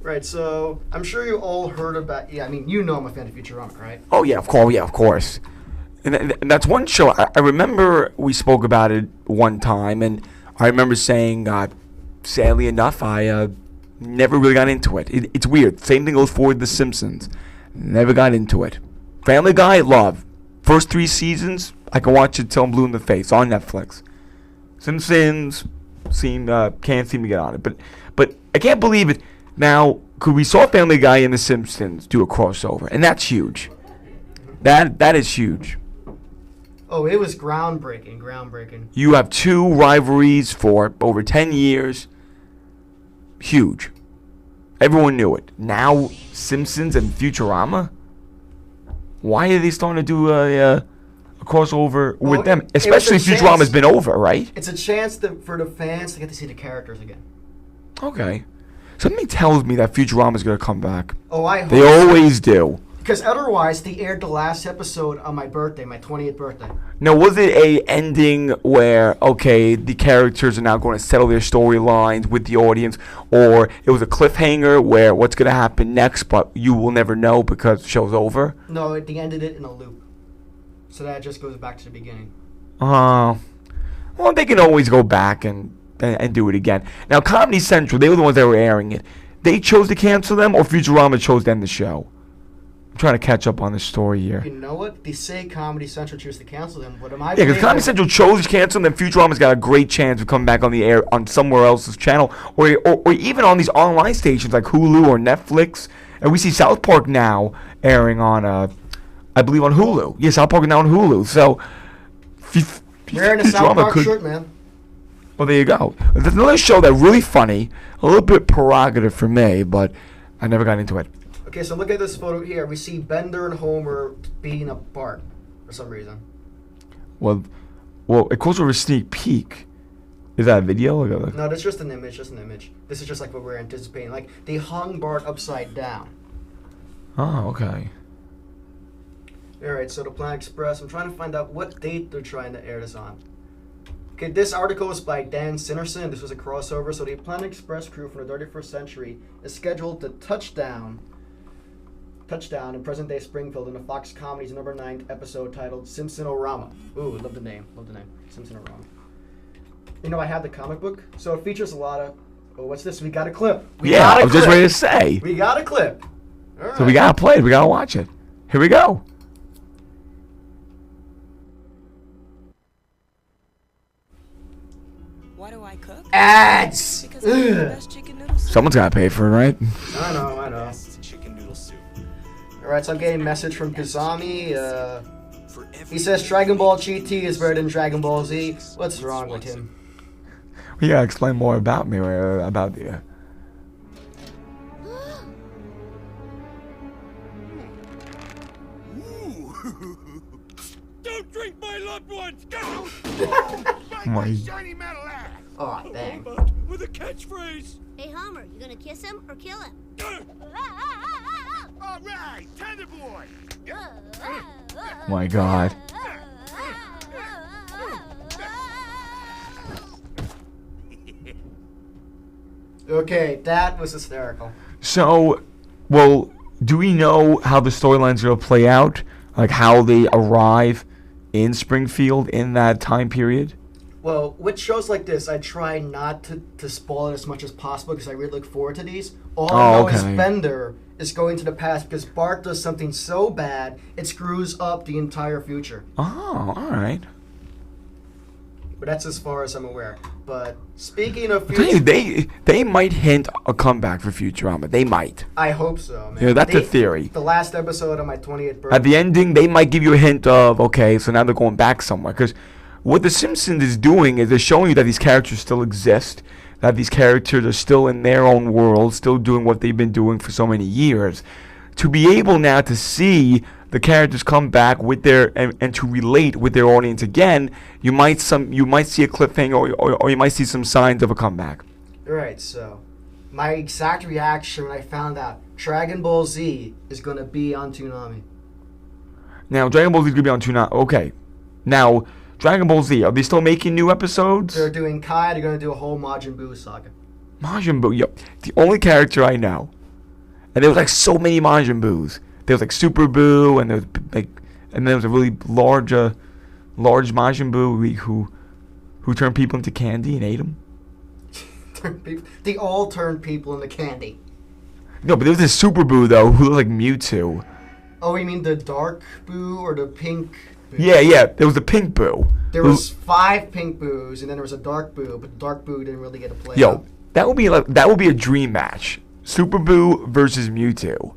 Right, so I'm sure you all heard about. Yeah, I mean, you know I'm a fan of Futurama, right? Oh yeah, of course. Yeah, of course. And that's one show. I remember we spoke about it one time, and I remember saying, sadly enough, I never really got into it. It's weird. Same thing goes for The Simpsons. Never got into it. Family Guy, love. First 3 seasons, I can watch it till I'm blue in the face on Netflix. Simpsons can't seem to get on it, but I can't believe it. Now, could we saw Family Guy and The Simpsons do a crossover, and that's huge. That is huge. Oh, it was groundbreaking. You have 2 rivalries for over 10 years. Huge. Everyone knew it. Now, Simpsons and Futurama? Why are they starting to do a crossover with them? Especially Futurama's been over, right? It's a chance for the fans to get to see the characters again. Okay. Something tells me that Futurama's going to come back. Oh, I hope they always do. Because otherwise, they aired the last episode on my birthday, my 20th birthday. Now, was it a ending where, okay, the characters are now going to settle their storylines with the audience, or it was a cliffhanger where what's going to happen next, but you will never know because the show's over? No, they ended it in a loop. So that just goes back to the beginning. Well, they can always go back and do it again. Now, Comedy Central, they were the ones that were airing it. They chose to cancel them, or Futurama chose to end the show? I'm trying to catch up on this story here. You know what? They say Comedy Central chose to cancel them. What am I? Yeah, because Comedy Central chose to cancel them, then Futurama's got a great chance of coming back on the air on somewhere else's channel, or even on these online stations like Hulu or Netflix. And we see South Park now airing on, I believe, on Hulu. Yeah, South Park is now on Hulu. So, wearing a South Park shirt, man. Well, there you go. There's another show that's really funny, a little bit prerogative for me, but I never got into it. Okay, so look at this photo here. We see Bender and Homer beating up Bart for some reason. Well, it calls for a sneak peek. Is that a video? No, that's just an image. This is just like what we're anticipating. Like, they hung Bart upside down. Oh, okay. Alright, so the Planet Express. I'm trying to find out what date they're trying to air this on. Okay, this article is by Dan Sinnerson. This was a crossover. So the Planet Express crew from the 31st century is scheduled to touchdown in present-day Springfield in the Fox Comedy's number 9 episode titled Simpson-O-Rama. Ooh, love the name. Simpson-O-Rama. You know, I have the comic book, so it features a lot of... Oh, what's this? We got a clip. I was just ready to say. We got a clip. All right. So we got to play it. We got to watch it. Here we go. Why do I cook? Ads! Because I make the best chicken noodle soup. Someone's got to pay for it, right? I know. Alright, so I'm getting a message from Kazami. He says Dragon Ball GT is better than Dragon Ball Z. What's wrong with him? We gotta explain more about me, about the... Don't drink my loved ones! Go! My shiny metal ass! Oh, dang. With a catchphrase! Hey, Homer, you gonna kiss him or kill him? All right, tender boy! My God. Okay, that was hysterical. So, well, do we know how the storylines are going to play out? Like how they arrive in Springfield in that time period? Well, with shows like this, I try not to spoil it as much as possible because I really look forward to these. All I know is Bender is going to the past because Bart does something so bad, it screws up the entire future. Oh, all right. But that's as far as I'm aware. But speaking of future... They might hint a comeback for Futurama. They might. I hope so, man. Yeah, that's a theory. The last episode of my 20th birthday. At the ending, they might give you a hint of, okay, so now they're going back somewhere. Because what The Simpsons is doing is they're showing you that these characters still exist, that these characters are still in their own world, still doing what they've been doing for so many years. To be able now to see the characters come back with their and to relate with their audience again, you might see a cliffhanger or you might see some signs of a comeback. Right, so my exact reaction when I found out Dragon Ball Z is going to be on Toonami. Now, Dragon Ball Z is going to be on Toonami. Okay. Now, Dragon Ball Z, are they still making new episodes? They're doing Kai. They're going to do a whole Majin Buu saga. Majin Buu, yep. The only character I know And there was like so many Majin Boos. There was like Super Boo, and there was like, and there was a really large Majin Boo who turned people into candy and ate them. They all turned people into candy. No, but there was this Super Boo though who looked like Mewtwo. Oh, you mean the dark Boo or the pink Boo? Yeah. There was the pink Boo. There was 5 pink Boos, and then there was a dark Boo, but the dark Boo didn't really get to play. Yo, that would be a dream match. Super Boo versus Mewtwo.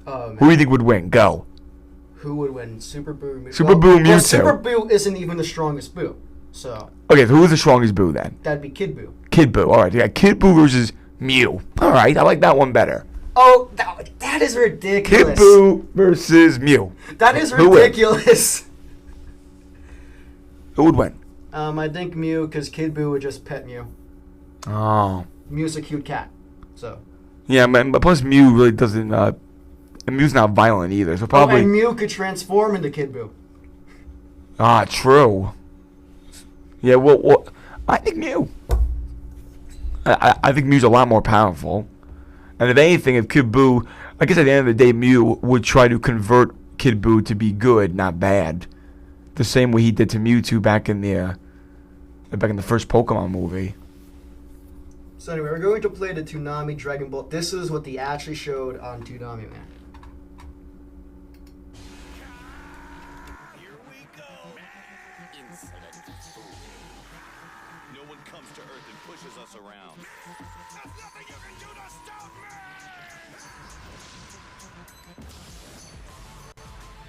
Oh, man. Who do you think would win? Go. Who would win? Super Boo or Mewtwo? Super Boo, Well, Mewtwo. Super Boo isn't even the strongest Boo, so Okay, so who's the strongest Boo then? that'd be Kid Boo. Kid Boo. All right, you got Kid Boo versus Mew. All right, I like that one better. Oh, that is ridiculous. Kid Boo versus Mew. That is Who wins? ridiculous. Who would win? I think Mew, because Kid Boo would just pet Mew. Oh. Mew's a cute cat, so. Yeah, but plus Mew really doesn't. And Mew's not violent either, so Oh, probably. and Mew could transform into Kid Boo. Ah, true. Yeah, well, I think Mew. I think Mew's a lot more powerful. And if anything, if Kid Boo, I guess at the end of the day, Mew would try to convert Kid Boo to be good, not bad. The same way he did to Mewtwo back in the first Pokemon movie. So anyway, we're going to play the Toonami Dragon Ball. This is what they actually showed on Toonami, man. Here we go. Insolent fool. No one comes to Earth and pushes us around. There's nothing you can do to stop me!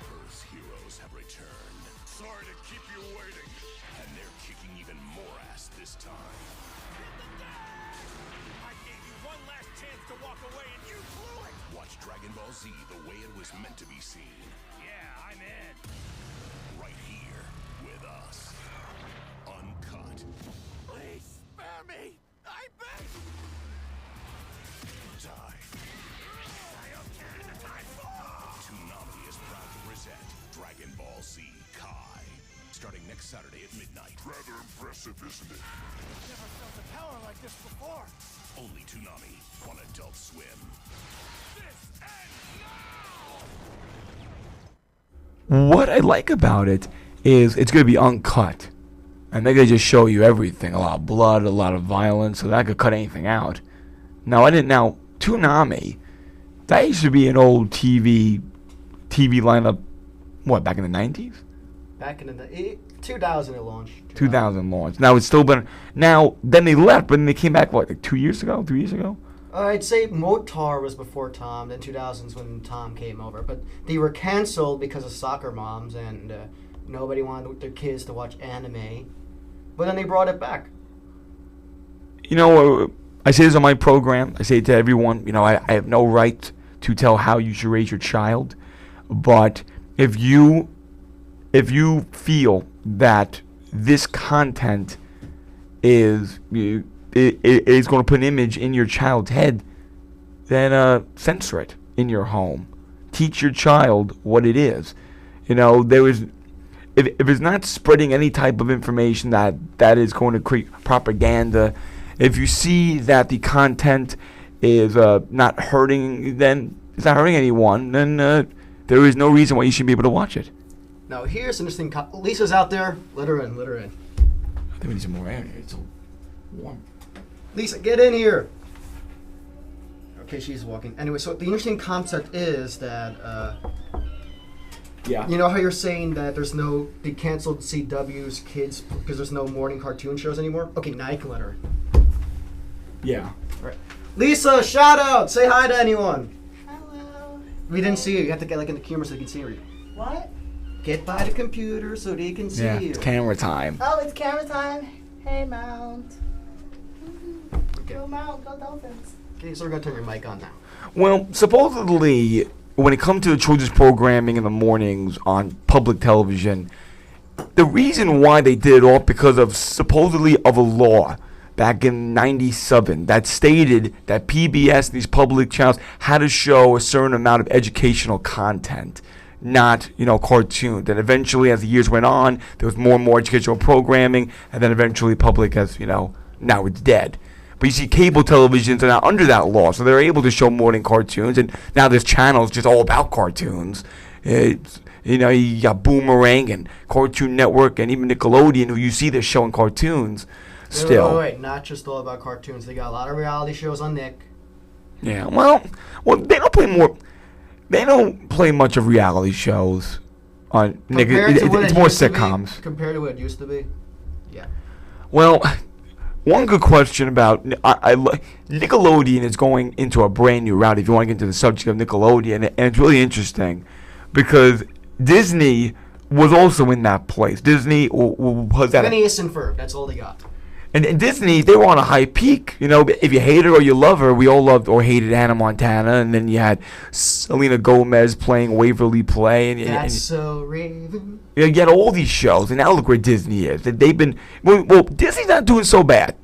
Earth's heroes have returned. Sorry to keep you waiting. And they're kicking even more ass this time. I gave you one last chance to walk away and you blew it! Watch Dragon Ball Z the way it was meant to be seen. Yeah, I'm in. Right here with us. Uncut. Please spare me! I beg! Die. Toonami is proud to present Dragon Ball Z Kai. Starting next Saturday at midnight. Rather impressive, isn't it? Never felt a power like this before. Only Toonami on Adult Swim. This ends now! What I like about it is it's going to be uncut. And they're going to just show you everything. A lot of blood, a lot of violence, so that could cut anything out. Now, Toonami, that used to be an old TV lineup, what, back in the 90s? Back in the 2000 it launched. 2000 launch. Now, it's still been, then they left, but then they came back, what, like 2 years ago, 3 years ago? I'd say Motar was before Tom, then 2000s when Tom came over. But they were canceled because of soccer moms, and nobody wanted their kids to watch anime. But then they brought it back. You know, I say this on my program. I say it to everyone. You know, I have no right to tell how you should raise your child. But if you feel that this content is going to put an image in your child's head, then censor it in your home. Teach your child what it is. You know, if it's not spreading any type of information that is going to create propaganda, if you see that the content is not hurting, then it's not hurting anyone, then there is no reason why you shouldn't be able to watch it. Now here's an interesting. Lisa's out there. Let her in. Let her in. I think we need some more air here. It's so warm. Lisa, get in here. Okay, she's walking. Anyway, so the interesting concept is that. Yeah. You know how you're saying that they canceled CW's kids because there's no morning cartoon shows anymore? Okay, now you can let her in. Yeah. All right. Lisa, shout out! Say hi to anyone. Hello. We didn't see you. You have to get in the camera so they can see you. What? Get by the computer so they can see Yeah. you. It's camera time. Oh, it's camera time. Hey, Mount. Okay. Go Mount, go Dolphins. Okay, so we're gonna turn your mic on now. Well, supposedly, when it comes to the children's programming in the mornings on public television, the reason why they did it all because of supposedly of a law back in '97 that stated that PBS and these public channels had to show a certain amount of educational content, not, cartoons. And eventually, as the years went on, there was more and more educational programming, and then eventually public, as now it's dead. But you see, cable televisions are now under that law, so they're able to show morning cartoons, and now there's channels just all about cartoons. You got Boomerang and Cartoon Network and even Nickelodeon, who you see they're showing cartoons still. Wait, not just all about cartoons. They got a lot of reality shows on Nick. Yeah, well, they don't play more. They don't play much of reality shows on Nick. It's more sitcoms compared to what it used to be. Yeah. Well, one good question about Nickelodeon is going into a brand new route. If you want to get into the subject of Nickelodeon, and it's really interesting because Disney was also in that place. Disney was that. Phineas and Ferb. That's all they got. And Disney, they were on a high peak. You know, if you hate her or you love her, we all loved or hated Hannah Montana. And then you had Selena Gomez playing Waverly Play. That's so Raven. You get all these shows, and now look where Disney is. They've been well. Disney's not doing so bad.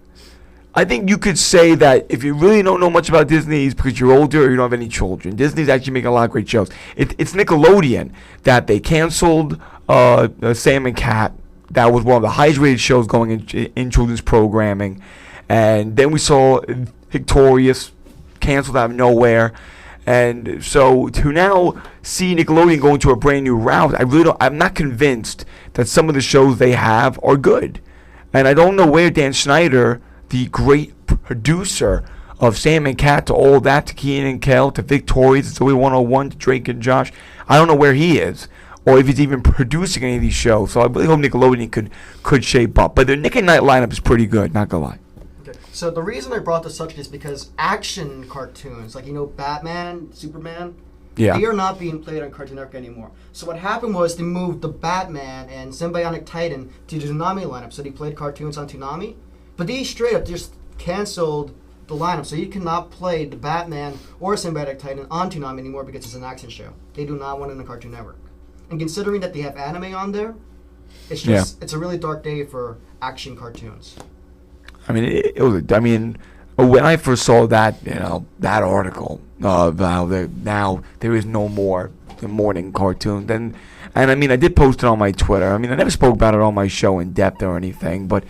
I think you could say that if you really don't know much about Disney, it's because you're older or you don't have any children. Disney's actually making a lot of great shows. It's Nickelodeon that they canceled Sam and Cat. That was one of the highest rated shows going in children's programming. And then we saw Victorious canceled out of nowhere. And so to now see Nickelodeon go into a brand new route, I'm not convinced that some of the shows they have are good. And I don't know where Dan Schneider, the great producer of Sam and Cat to all that, to Kenan and Kel, to Victorious, to Zoe 101, to Drake and Josh, I don't know where he is. Or if he's even producing any of these shows. So I really hope Nickelodeon could shape up. But their Nick at Night lineup is pretty good, not gonna lie. Okay. So the reason I brought this subject is because action cartoons, like Batman, Superman, they are not being played on Cartoon Network anymore. So what happened was they moved the Batman and Symbionic Titan to the Toonami lineup. So they played cartoons on Toonami. But they straight up just canceled the lineup. So you cannot play the Batman or Symbionic Titan on Toonami anymore because it's an action show. They do not want it on the Cartoon Network. And considering that they have anime on there, it's just it's a really dark day for action cartoons. I mean, when I first saw that, that article of how now there is no more the morning cartoons, and I mean, I did post it on my Twitter. I mean, I never spoke about it on my show in depth or anything, but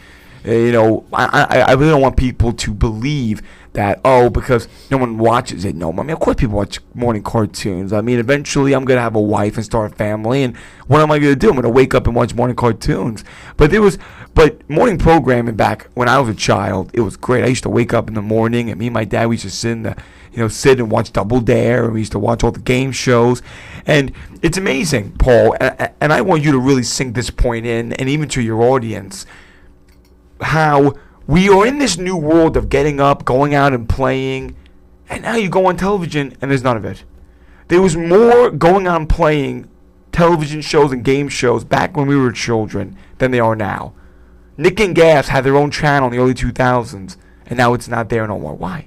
I really don't want people to believe that, because no one watches it. No, I mean, of course people watch morning cartoons. I mean, eventually I'm going to have a wife and start a family, and what am I going to do? I'm going to wake up and watch morning cartoons. But morning programming back when I was a child, it was great. I used to wake up in the morning, and me and my dad, we used to sit and watch Double Dare, and we used to watch all the game shows. And it's amazing, Paul, and I want you to really sink this point in, and even to your audience, how we are in this new world of getting up, going out and playing, and now you go on television and there's none of it. There was more going on playing television shows and game shows back when we were children than they are now. Nick and Gas had their own channel in the early 2000s, and now it's not there no more. Why?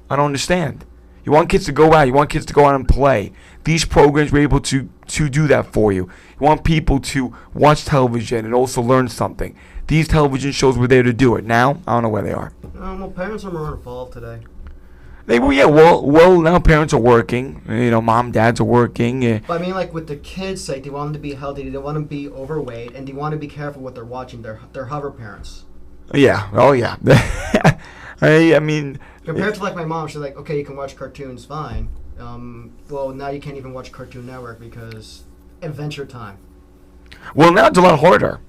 I don't understand. You want kids to go out. You want kids to go out and play. These programs were able to do that for you. You want people to watch television and also learn something. These television shows were there to do it. Now, I don't know where they are. Well, parents are more involved today. Well, now parents are working. Mom, dads are working. But I mean, like with the kids' sake, they want them to be healthy. They want them to be overweight, and they want to be careful what they're watching. They're hover parents. Yeah. Oh, yeah. I mean, compared to like my mom, she's like, okay, you can watch cartoons, fine. Well, now you can't even watch Cartoon Network because Adventure Time. Well, now it's a lot harder.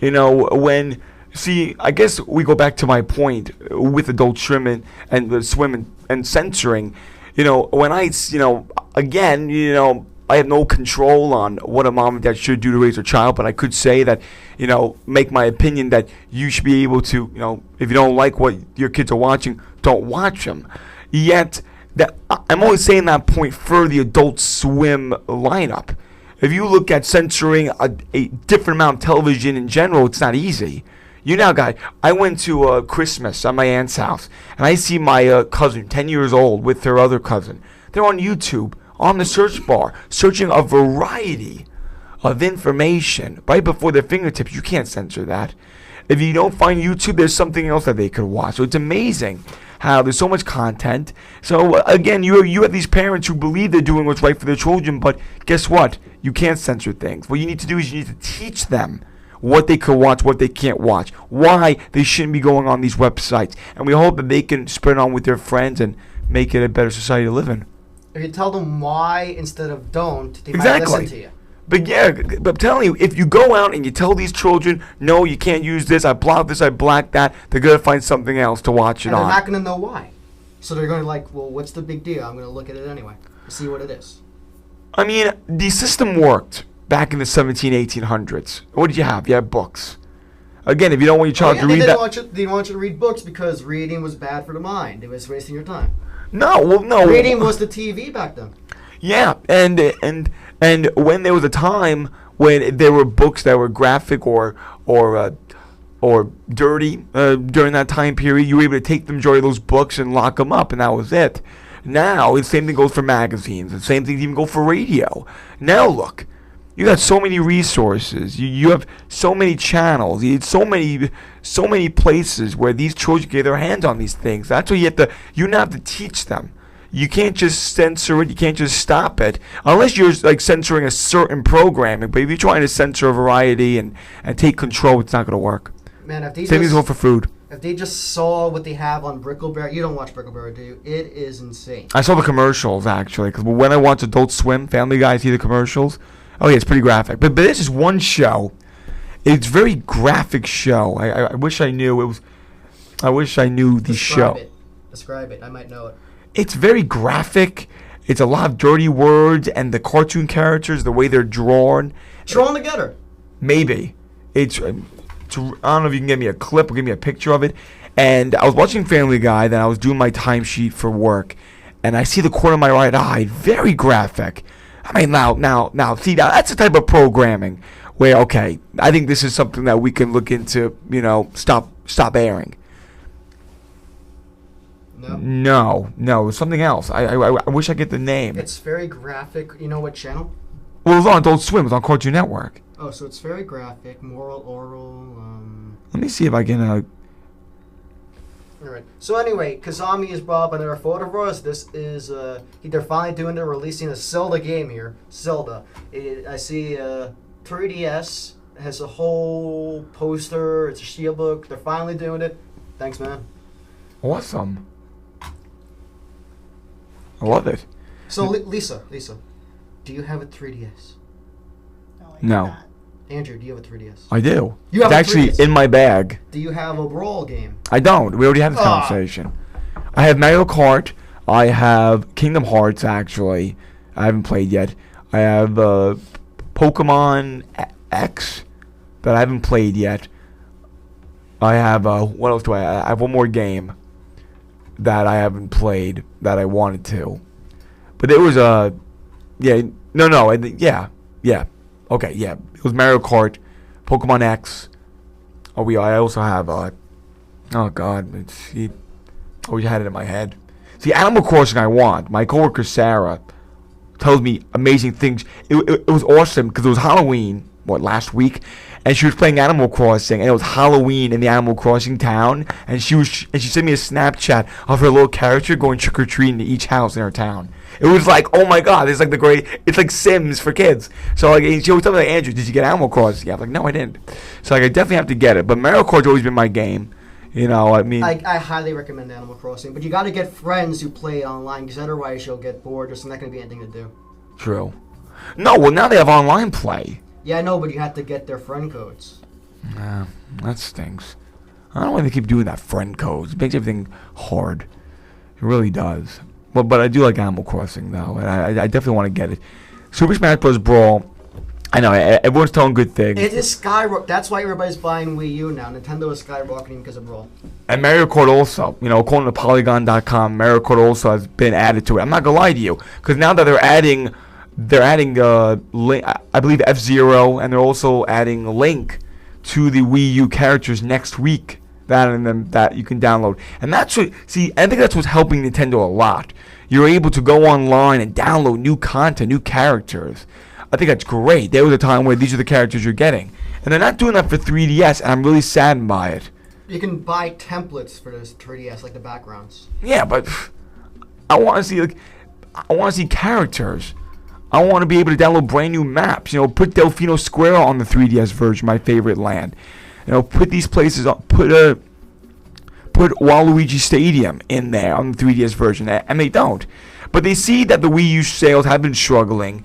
I guess we go back to my point with Adult Swim and censoring. When I have no control on what a mom and dad should do to raise their child, but I could say that, make my opinion that you should be able to, if you don't like what your kids are watching, don't watch them. Yet, I'm always saying that point for the Adult Swim lineup. If you look at censoring a different amount of television in general, it's not easy. I went to Christmas at my aunt's house, and I see my cousin, 10 years old, with her other cousin. They're on YouTube, on the search bar, searching a variety of information right before their fingertips. You can't censor that. If you don't find YouTube, there's something else that they could watch. So it's amazing how there's so much content. So again, you have these parents who believe they're doing what's right for their children, but guess what? You can't censor things. What you need to do is you need to teach them what they could watch, what they can't watch, why they shouldn't be going on these websites. And we hope that they can spread it on with their friends and make it a better society to live in. If you tell them why instead of don't, they might Exactly. listen to you. But yeah, but I'm telling you, if you go out and you tell these children, no, you can't use this, I blocked this, I blacked that, they're going to find something else to watch it And they're on. not going to know why. So they're going to like, well, what's the big deal? I'm going to look at it anyway to see what it is. I mean, the system worked back in the 1800s. What did you have? You had books. Again, if you don't want your child to they read didn't that... want you, they didn't want you to read books because reading was bad for the mind. It was wasting your time. No, well, no. Reading was the TV back then. Yeah, and when there was a time when there were books that were graphic or dirty during that time period, you were able to take the majority of those books and lock them up, and that was it. Now, the same thing goes for magazines. The same thing even go for radio. Now, look, you got so many resources. You have so many channels. You so many places where these children get their hands on these things. That's why you now have to teach them. You can't just censor it. You can't just stop it unless you're like censoring a certain programming. But if you're trying to censor a variety and take control, it's not going to work. Man, if they Same thing's going for food. If they just saw what they have on Brickleberry, you don't watch Brickleberry, do you? It is insane. I saw the commercials actually because when I watch Adult Swim, Family Guy, I see the commercials. Oh yeah, it's pretty graphic. But this is one show. It's a very graphic show. I wish I knew it was. I wish I knew the show. Describe it. I might know it. It's very graphic. It's a lot of dirty words, and the cartoon characters, the way they're drawn. Drawn together. Maybe. I don't know if you can give me a clip or give me a picture of it. And I was watching Family Guy, then I was doing my timesheet for work, and I see the corner of my right eye, very graphic. I mean, now, see, that's the type of programming where, okay, I think this is something that we can look into, stop airing. No, it's something else. I wish I get the name. It's very graphic. You know what channel? Well, it was on Adult Swim. It was on Cartoon Network. Oh, so it's very graphic, moral, oral. Let me see if I can. All right. So anyway, Kazami is brought up another photo for us. This is they're finally doing it, releasing a Zelda game here. Zelda. I see 3DS has a whole poster. It's a shield book. They're finally doing it. Thanks, man. Awesome. I love it. So Lisa, do you have a 3DS? No. Andrew, do you have a 3DS? I do. You have it's a actually 3DS? in my bag. Do you have a Brawl game? I don't. We already had this conversation. I have Mario Kart. I have Kingdom Hearts, actually. I haven't played yet. I have Pokemon X that I haven't played yet. I have, what else do I have? I have one more game that I haven't played that I wanted to. But it was, Okay, yeah. It was Mario Kart, Pokemon X. I also have, oh God, I always had it in my head. See, Animal Crossing I want. My coworker Sarah tells me amazing things. It was awesome because it was Halloween, last week? And she was playing Animal Crossing, and it was Halloween in the Animal Crossing town. And she sent me a Snapchat of her little character going trick or treating to each house in her town. It was like, oh my God, it's like Sims for kids. So like, she always told me, like, Andrew, did you get Animal Crossing? Yeah, I'm like, no, I didn't. So like, I definitely have to get it. But Mario Kart's always been my game. I mean, I highly recommend Animal Crossing, but you got to get friends who play it online because otherwise you'll get bored. There's not going to be anything to do. True. No, well now they have online play. Yeah, I know, but you have to get their friend codes. Nah, that stinks. I don't want to keep doing that friend codes. It makes everything hard. It really does. But I do like Animal Crossing, though. And I definitely want to get it. Super Smash Bros. Brawl. I know, everyone's telling good things. It is skyrocketing. That's why everybody's buying Wii U now. Nintendo is skyrocketing because of Brawl. And Mario Kart also. According to Polygon.com, Mario Kart also has been added to it. I'm not going to lie to you. Because now that they're adding I believe F-Zero, and they're also adding Link to the Wii U characters next week. That you can download. And I think that's what's helping Nintendo a lot. You're able to go online and download new content, new characters. I think that's great. There was a time where these are the characters you're getting. And they're not doing that for 3DS, and I'm really saddened by it. You can buy templates for this 3DS, like the backgrounds. Yeah, but I want to see characters. I want to be able to download brand new maps. You know, put Delfino Square on the 3DS version, my favorite land. You know, put these places on. Put Waluigi Stadium in there on the 3DS version, and they don't. But they see that the Wii U sales have been struggling.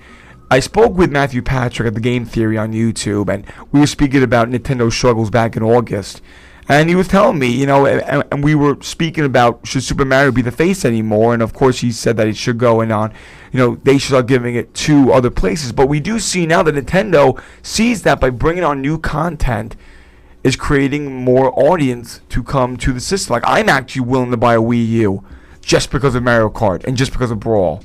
I spoke with Matthew Patrick at the Game Theory on YouTube, and we were speaking about Nintendo's struggles back in August. And he was telling me, you know, and we were speaking about, should Super Mario be the face anymore? And of course he said that it should go and on, you know, they should start giving it to other places. But we do see now that Nintendo sees that by bringing on new content is creating more audience to come to the system. Like, I'm actually willing to buy a Wii U just because of Mario Kart and just because of Brawl.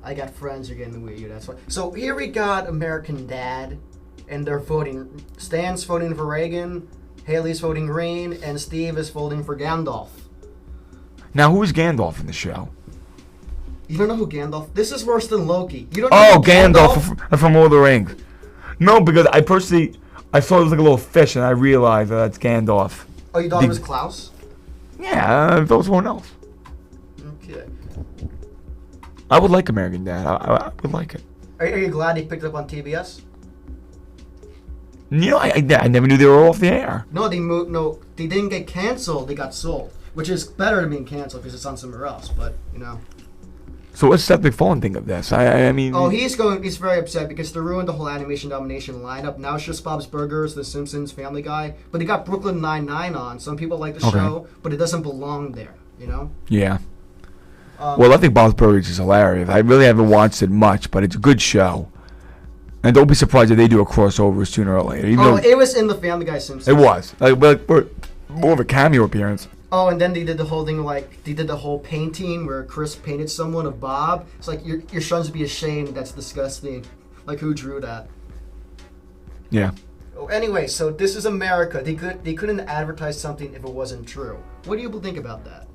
I got friends who are getting the Wii U, that's why. So here we got American Dad, and they're voting. Stan's voting for Reagan, Haley's voting green, and Steve is voting for Gandalf. Now, who is Gandalf in the show? You don't know who Gandalf? This is worse than Loki. You don't know who Gandalf from Lord of the Rings. No, because I saw it was like a little fish, and I realized that that's Gandalf. Oh, you thought it was Klaus? Yeah, I thought it was someone else. Okay. I would like American Dad. I would like it. Are you glad he picked it up on TBS? You know, I never knew they were off the air. No, they moved. No, they didn't get canceled. They got sold, which is better than being canceled because it's on somewhere else. But you know. So what's Seth MacFarlane think of this? I mean. Oh, he's very upset because they ruined the whole animation domination lineup. Now it's just Bob's Burgers, The Simpsons, Family Guy, but they got Brooklyn Nine-Nine on. Some people like the show, but it doesn't belong there. You know. Yeah. Well, I think Bob's Burgers is hilarious. I really haven't watched it much, but it's a good show. And don't be surprised if they do a crossover sooner or later. It was in the Family Guy Simpsons. It was. Like more of a cameo appearance. Oh, and then they did the whole thing, like, they did the whole painting where Chris painted someone of Bob. It's like, your sons would be ashamed. That's disgusting. Like, who drew that? Yeah. Oh, anyway, so this is America. They couldn't advertise something if it wasn't true. What do you think about that?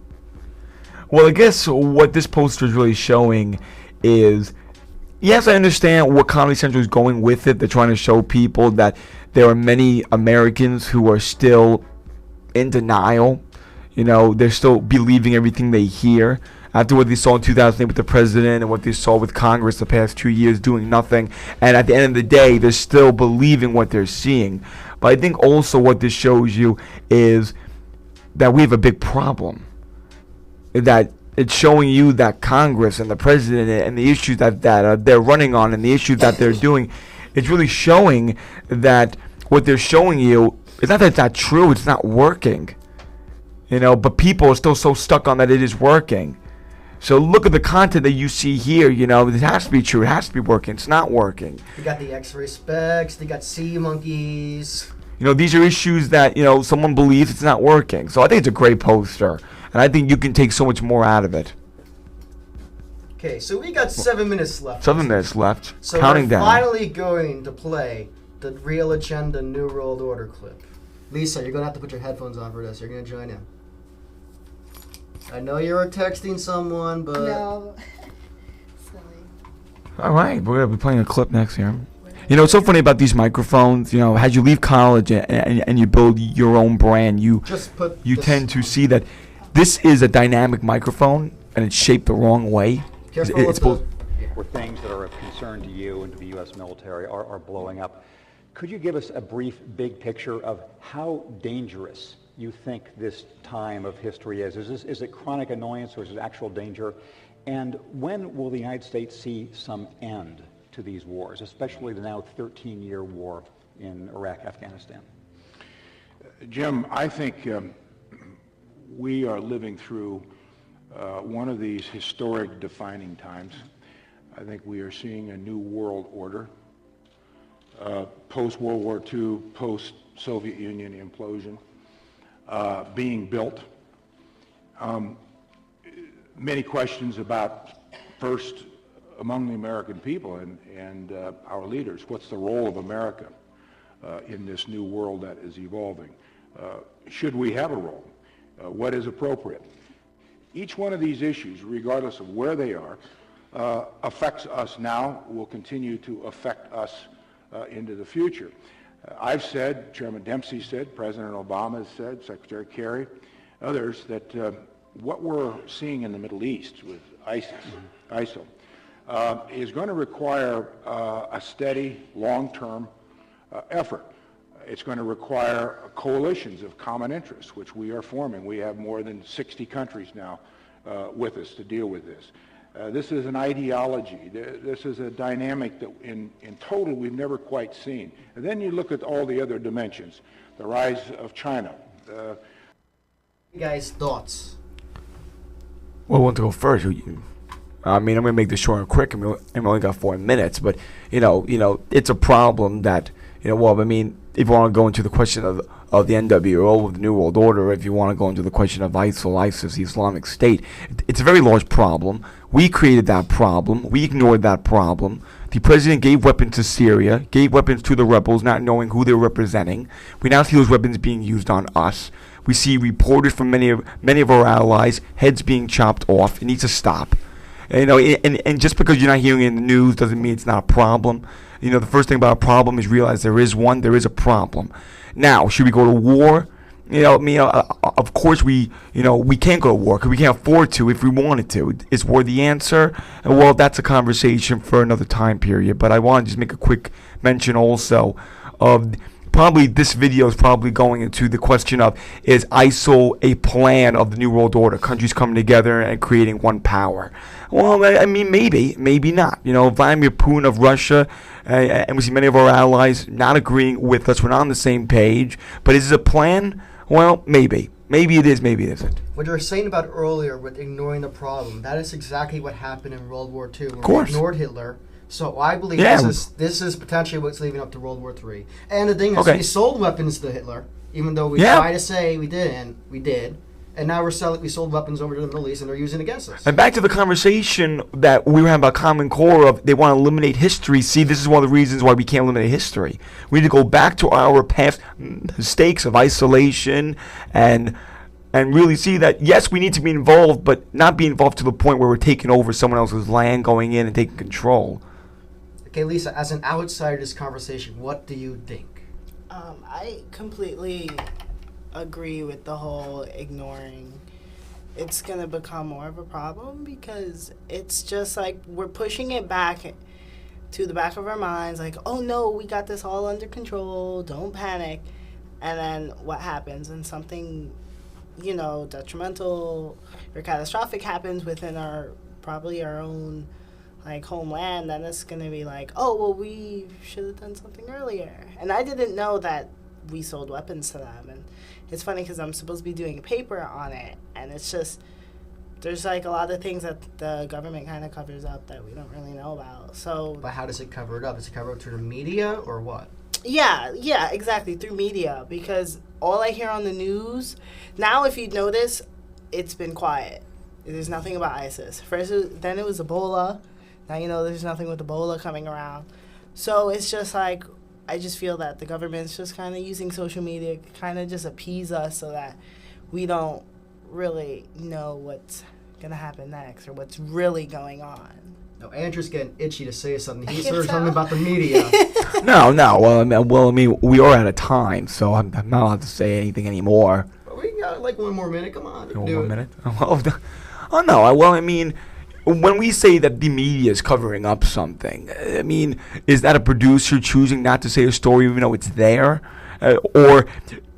Well, I guess what this poster is really showing is, yes, I understand what Comedy Central is going with it. They're trying to show people that there are many Americans who are still in denial. You know, they're still believing everything they hear. After what they saw in 2008 with the president and what they saw with Congress the past 2 years doing nothing. And at the end of the day, they're still believing what they're seeing. But I think also what this shows you is that we have a big problem. That it's showing you that Congress and the president and the issues that they're running on and the issues that they're doing, it's really showing that what they're showing you, it's not that it's not true, it's not working. You know, but people are still so stuck on that it is working. So look at the content that you see here, you know, it has to be true, it has to be working, it's not working. They got the X-ray specs, they got sea monkeys. You know, these are issues that, you know, someone believes it's not working. So I think it's a great poster. And I think you can take so much more out of it. Okay, so we got 7 minutes left. 7 minutes left. So counting we're down. finally going to play the Real Agenda New World Order clip. Lisa, you're going to have to put your headphones on for this. You're going to join in. I know you were texting someone, but... No. Silly. All right, we're going to be playing a clip next year. You know, it's so funny about these microphones. You know, as you leave college and you build your own brand, you tend to see that this is a dynamic microphone and it's shaped the wrong way. Careful where things that are of concern to you and to the U.S. military are blowing up. Could you give us a brief big picture of how dangerous you think this time of history is? Is it chronic annoyance or is it actual danger? And when will the United States see some end to these wars, especially the now 13-year war in Iraq, Afghanistan? Jim, I think we are living through one of these historic defining times. I think we are seeing a new world order, post-World War II, post-Soviet Union implosion, being built. Many questions about, first, among the American people and our leaders, what's the role of America in this new world that is evolving? Should we have a role? What is appropriate? Each one of these issues, regardless of where they are, affects us now, will continue to affect us into the future. I've said, Chairman Dempsey said, President Obama has said, Secretary Kerry, others, that what we're seeing in the Middle East with ISIL, is going to require a steady, long-term effort. It's going to require coalitions of common interests, which we are forming. We have more than 60 countries now with us to deal with this. This is an ideology. This is a dynamic that in total we've never quite seen. And then you look at all the other dimensions, the rise of China. You guys, thoughts? Well, I want to go first. I mean, I'm going to make this short and quick, and we only got 4 minutes. But you know, it's a problem that Well, I mean, if you want to go into the question of the NWO, of the New World Order, if you want to go into the question of ISIL, ISIS, the Islamic State, it's a very large problem. We created that problem. We ignored that problem. The president gave weapons to Syria, gave weapons to the rebels, not knowing who they were representing. We now see those weapons being used on us. We see reporters from many of our allies, heads being chopped off. It needs to stop. And just because you're not hearing it in the news doesn't mean it's not a problem. The first thing about a problem is realize there is a problem. Now, should we go to war? Of course we can't go to war because we can't afford to if we wanted to. Is war the answer? Well, that's a conversation for another time period. But I want to just make a quick mention also of probably this video is probably going into the question of, is ISIL a plan of the New World Order, countries coming together and creating one power? Well, I mean, maybe not. Vladimir Putin of Russia, and we see many of our allies not agreeing with us. We're not on the same page. But is it a plan? Well, maybe. Maybe it is, maybe it isn't. What you were saying about earlier with ignoring the problem, that is exactly what happened in World War II. Of course. We ignored Hitler. So I believe this is potentially what's leading up to World War III. And the thing is, we sold weapons to Hitler, even though we try to say we didn't. We did. And now we sold weapons over to the Middle East, and they're using it against us. And back to the conversation that we were having about Common Core of they want to eliminate history. See, this is one of the reasons why we can't eliminate history. We need to go back to our past mistakes of isolation and really see that, yes, we need to be involved, but not be involved to the point where we're taking over someone else's land, going in and taking control. Okay, Lisa, as an outsider to this conversation, what do you think? I completely agree with the whole ignoring. It's going to become more of a problem because it's just like we're pushing it back to the back of our minds, like, oh no, we got this all under control, don't panic. And then what happens? And something, detrimental or catastrophic happens within probably our own homeland, then it's going to be like, oh, well, we should have done something earlier. And I didn't know that we sold weapons to them. And it's funny because I'm supposed to be doing a paper on it, and it's just, there's a lot of things that the government kind of covers up that we don't really know about. So, but how does it cover it up? Does it cover it through the media or what? Yeah, exactly, through media, because all I hear on the news, now if you notice, it's been quiet. There's nothing about ISIS. Then it was Ebola. Now there's nothing with Ebola coming around. So it's just I just feel that the government's just kind of using social media to kind of just appease us so that we don't really know what's going to happen next or what's really going on. No, Andrew's getting itchy to say something. He's heard something about the media. No. Well, I mean, we are out of time, so I'm not allowed to say anything anymore. But we got one more minute. Come on. One more minute? Oh, no. Well, I mean, when we say that the media is covering up something, I mean, is that a producer choosing not to say a story even though it's there? Or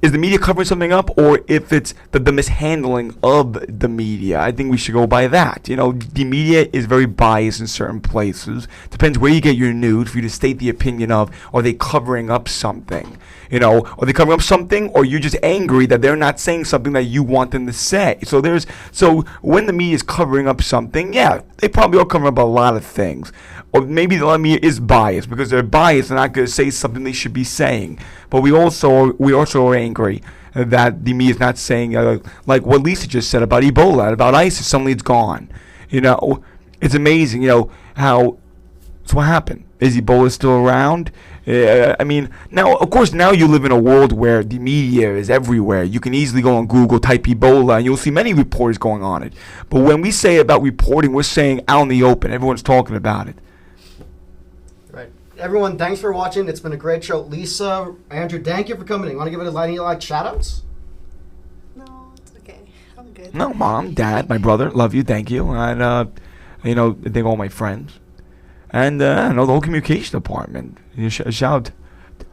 is the media covering something up? Or if it's the mishandling of the media, I think we should go by that. The media is very biased in certain places. Depends where you get your news for you to state the opinion of, are they covering up something? Are they covering up something, or you're just angry that they're not saying something that you want them to say? So when the media is covering up something, yeah, they probably are covering up a lot of things. Or maybe the media is biased because they're biased and not going to say something they should be saying. But we also are angry that the media is not saying like what Lisa just said about Ebola, about ISIS. Suddenly it's gone. It's amazing. How. So what happened? Is Ebola still around? I mean, now, of course, now you live in a world where the media is everywhere. You can easily go on Google, type Ebola, and you'll see many reporters going on it. But when we say about reporting, we're saying out in the open. Everyone's talking about it. Right. Everyone, thanks for watching. It's been a great show. Lisa, Andrew, thank you for coming in. You want to give it any shout-outs? No, it's okay. I'm good. No, Mom, Dad, my brother, love you, thank you. And, thank all my friends. and I know the whole communication department. Shout out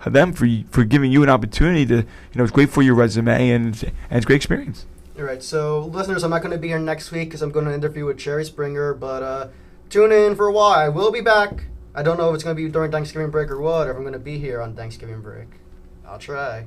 to them for giving you an opportunity to, it's great for your resume and it's a great experience. All right, so listeners, I'm not going to be here next week because I'm going to interview with Cherry Springer, but tune in for a while. I will be back. I don't know if it's going to be during Thanksgiving break or what, or if I'm going to be here on Thanksgiving break. I'll try.